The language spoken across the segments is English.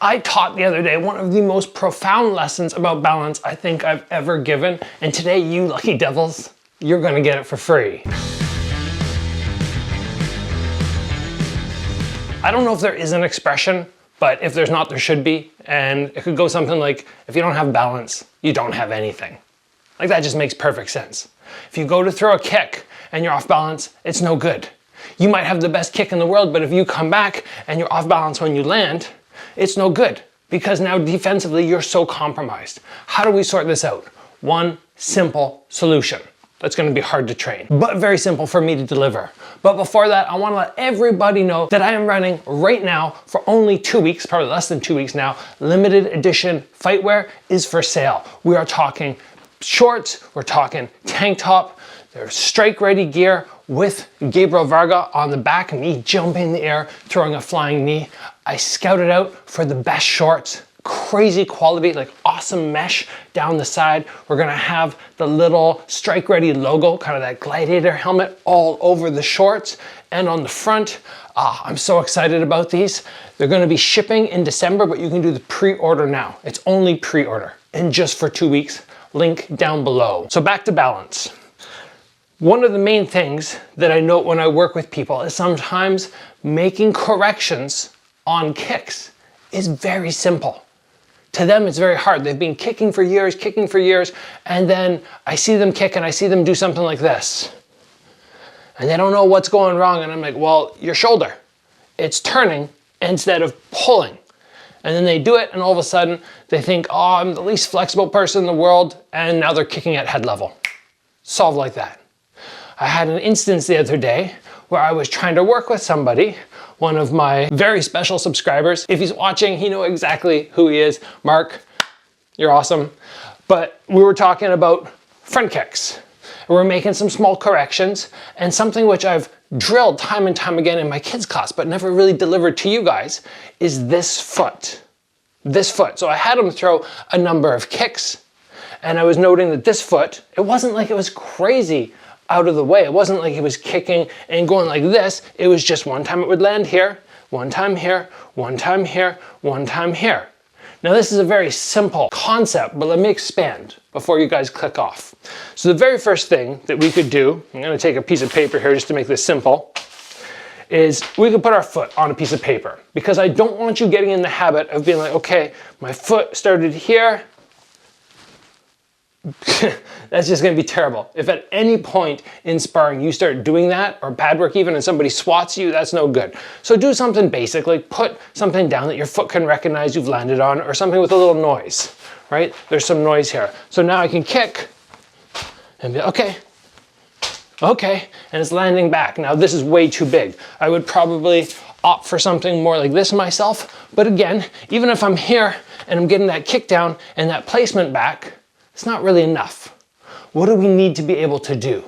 I taught the other day one of the most profound lessons about balance I think I've ever given, and today, you lucky devils, you're gonna get it for free. I don't know if there is an expression, but if there's not, there should be, and it could go something like, if you don't have balance, you don't have anything. Like, that just makes perfect sense. If you go to throw a kick and you're off balance, it's no good. You might have the best kick in the world, but if you come back and you're off balance when you land, it's no good, because now defensively you're so compromised. How do we sort this out? One simple solution. That's gonna be hard to train, but very simple for me to deliver. But before that, I wanna let everybody know that I am running right now for only 2 weeks, probably less than 2 weeks now, limited edition fightwear is for sale. We are talking shorts, we're talking tank top, there's strike ready gear with Gabriel Varga on the back, me jumping in the air, throwing a flying knee. I scouted out for the best shorts, crazy quality, like awesome mesh down the side. We're gonna have the little strike ready logo, kind of that gladiator helmet all over the shorts and on the front. I'm so excited about these. They're gonna be shipping in December, but you can do the pre-order now. It's only pre-order and just for 2 weeks. Link down below. So back to balance. One of the main things that I note when I work with people is sometimes making corrections on kicks is very simple. To them, it's very hard. They've been kicking for years, and then I see them kick and I see them do something like this. And they don't know what's going wrong, and I'm like, well, your shoulder, it's turning instead of pulling. And then they do it, and all of a sudden, they think, oh, I'm the least flexible person in the world, and now they're kicking at head level. Solved like that. I had an instance the other day where I was trying to work with somebody, one of my very special subscribers. If he's watching, he knows exactly who he is. Mark, you're awesome. But we were talking about front kicks. We're making some small corrections, and something which I've drilled time and time again in my kids' class, but never really delivered to you guys, is this foot. This foot. So I had him throw a number of kicks, and I was noting that this foot, it wasn't like it was crazy out of the way. It wasn't like he was kicking and going like this. It was just one time it would land here, one time here, one time here, one time here. Now this is a very simple concept, but let me expand before you guys click off. So the very first thing that we could do, I'm gonna take a piece of paper here just to make this simple, is we could put our foot on a piece of paper, because I don't want you getting in the habit of being like, okay, my foot started here. That's just gonna be terrible. If at any point in sparring you start doing that, or pad work even, and somebody swats you, that's no good. So do something basic, like put something down that your foot can recognize you've landed on, or something with a little noise, right? There's some noise here. So now I can kick and be okay, okay, and it's landing back. Now this is way too big. I would probably opt for something more like this myself, but again, even if I'm here and I'm getting that kick down and that placement back, it's not really enough. What do we need to be able to do?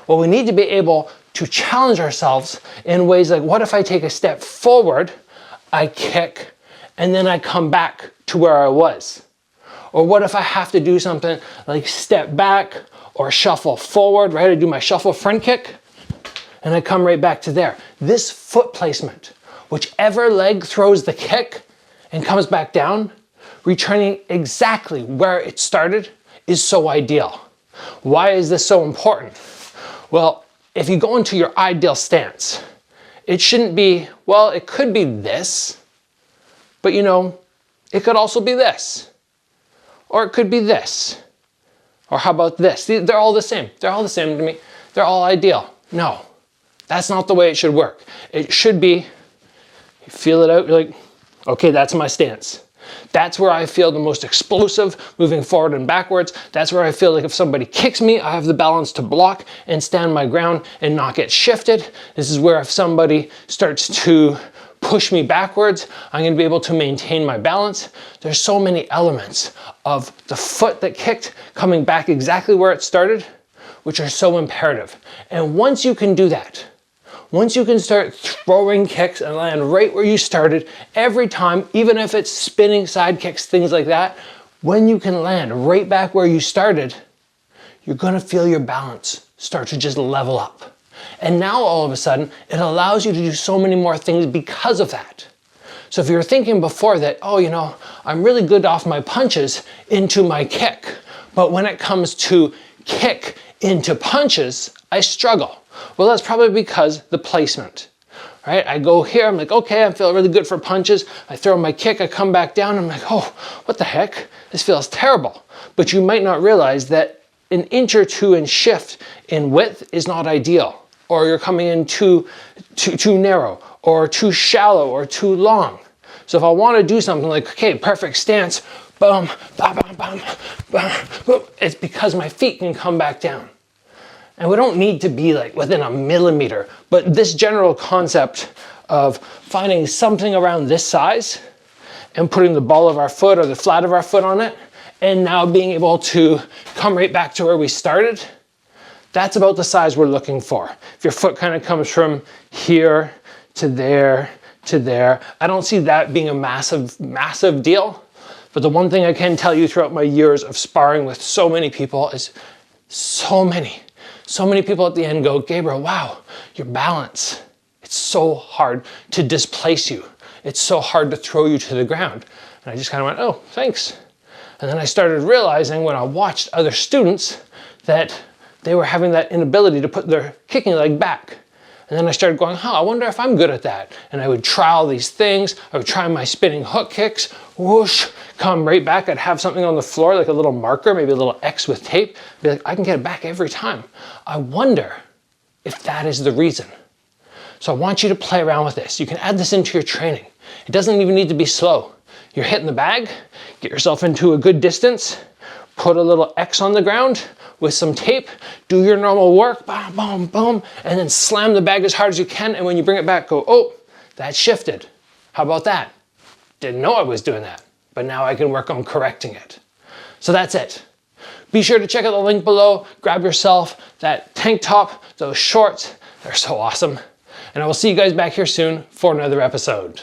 Well, we need to be able to challenge ourselves in ways like, what if I take a step forward, I kick, and then I come back to where I was? Or what if I have to do something like step back or shuffle forward, right? I do my shuffle front kick, and I come right back to there. This foot placement, whichever leg throws the kick and comes back down, returning exactly where it started, is so ideal. Why is this so important? Well, if you go into your ideal stance, it shouldn't be, well, it could be this, but you know, it could also be this, or it could be this, or how about this? They're all the same. They're all the same to me. They're all ideal. No, that's not the way it should work. It should be, you feel it out, you're like, okay, that's my stance. That's where I feel the most explosive, moving forward and backwards. That's where I feel like if somebody kicks me, I have the balance to block and stand my ground and not get shifted. This is where if somebody starts to push me backwards, I'm gonna be able to maintain my balance. There's so many elements of the foot that kicked coming back exactly where it started, which are so imperative. And once you can do that, once you can start throwing kicks and land right where you started every time, even if it's spinning side kicks, things like that, when you can land right back where you started, you're gonna feel your balance start to just level up. And now all of a sudden, it allows you to do so many more things because of that. So if you were thinking before that, oh, you know, I'm really good off my punches into my kick, but when it comes to kick into punches, I struggle. Well, that's probably because the placement, right? I go here, I'm like, okay, I feel really good for punches. I throw my kick, I come back down, I'm like, oh, what the heck? This feels terrible. But you might not realize that an inch or two in shift in width is not ideal, or you're coming in too narrow, or too shallow, or too long. So if I want to do something like, okay, perfect stance, boom, bam, bam, bam, bam, boom, it's because my feet can come back down. And we don't need to be like within a millimeter, but this general concept of finding something around this size and putting the ball of our foot or the flat of our foot on it, and now being able to come right back to where we started, that's about the size we're looking for. If your foot kind of comes from here to there, I don't see that being a massive deal. But the one thing I can tell you throughout my years of sparring with so many people is so many people at the end go, Gabriel, wow, your balance. It's so hard to displace you. It's so hard to throw you to the ground. And I just kind of went, oh, thanks. And then I started realizing when I watched other students that they were having that inability to put their kicking leg back. And then I started going, I wonder if I'm good at that. And I would try all these things. I would try my spinning hook kicks, whoosh, come right back. I'd have something on the floor, like a little marker, maybe a little X with tape. Be like, I can get it back every time. I wonder if that is the reason. So I want you to play around with this. You can add this into your training. It doesn't even need to be slow. You're hitting the bag, get yourself into a good distance, put a little X on the ground with some tape, do your normal work, boom, boom, boom, and then slam the bag as hard as you can, and when you bring it back, go, oh, that shifted. How about that? Didn't know I was doing that, but now I can work on correcting it. So that's it. Be sure to check out the link below, grab yourself that tank top, those shorts, they're so awesome. And I will see you guys back here soon for another episode.